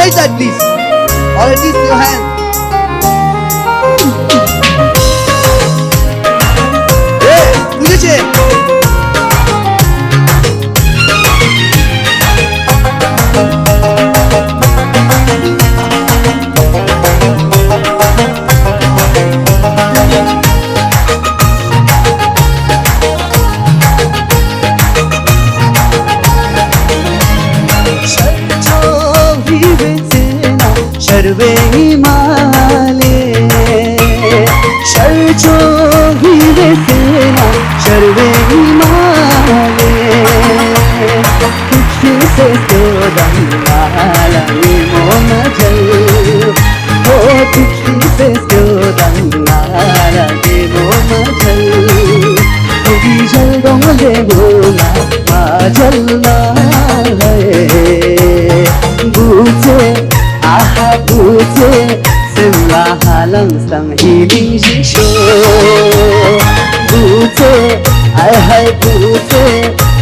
right side, please. Or at least your hand. Hey, বুঝেছে? सर्वे हिमाले शर्चो हीरे सेना सर्वे हिमाले तुझसे से तो दंगाला मोना जल हो तुझसे तो दंगाला मोना जल तुझी जल गोले गोला मा जलना है बुझे aha buce semla halang sang hiling shisho buce ai hai buce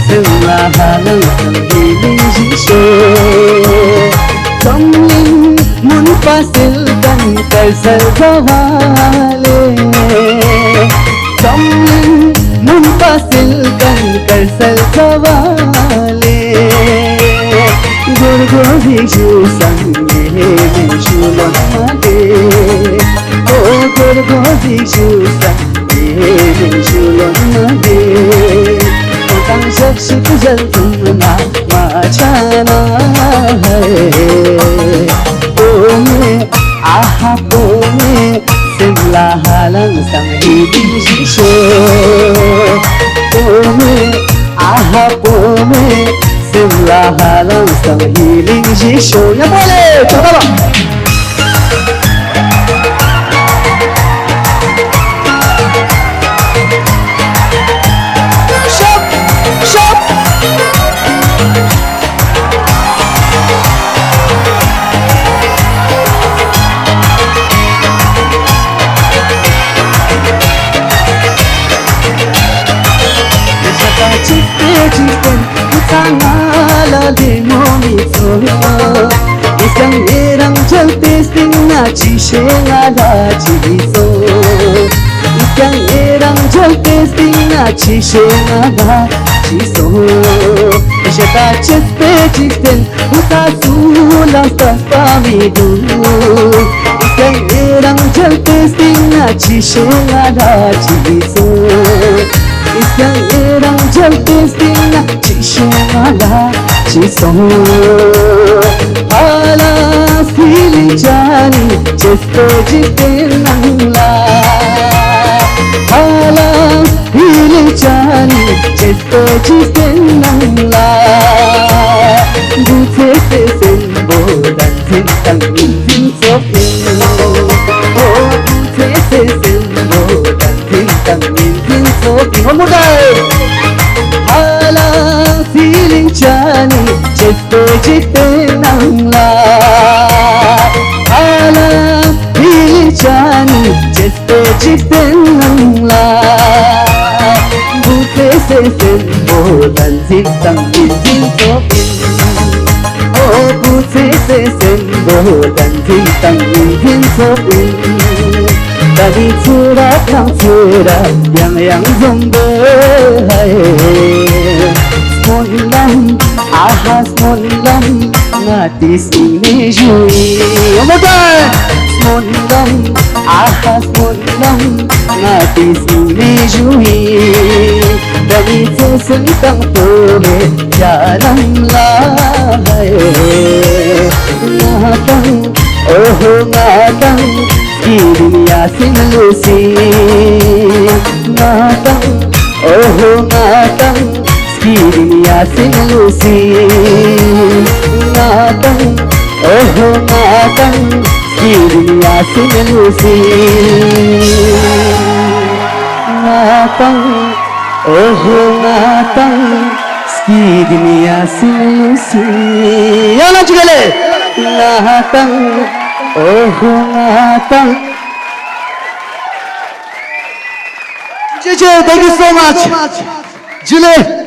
semla halang sang hiling shisho somling mun pasil kan kaisal gawale somling mun pasil kan kaisal gawale Gurgo Vishu Sangye Vishu Lomade Oh Gurgo Vishu Sangye Vishu Lomade Oh Tang Shak Shik Jal Tumna Machana Hai Oh Me Aha Oh Me Simla Halang Sangye Vishu Oh Me Aha Oh Me Simla halang sang hiling jisho. Yang boleh, coba bang. Shop, shop. Saka chitte chitte Tangala de momi soya Isang erang jalte singna chishenga da chiso Isang erang jalte singna chishenga da chiso Shaka chispe chisten uta sula stafami du Isang erang jalte singna chishenga da chiso Isang erang jalte singna chishenga chiso hala fili jani chesto jitenangla hala fili jani chesto jitenangla buthe se sembo dan tang tin sopin oh buthe se sembo dan tang tin sopin one more time hala feeling jani chesto jitenangla hala feeling jani chesto jitenangla bute se sembo dan tang tin sopin oh bute se sembo dan tang tin sopin dari surat yang surat yang zombe hai Smonlam aha smonlam ngati sini jui omogai smonlam aha smonlam ngati sini jui dari sesentang tome jalan lai ngatang oh ngatang di dunia sinusi ngatang oh ngatang di dunia sinusi ngatang oh ngatang di dunia sinusi ngatang oh ngatang di dunia sinusi yang nak juga le ngatang oh ngatang Thank you so much. Julie.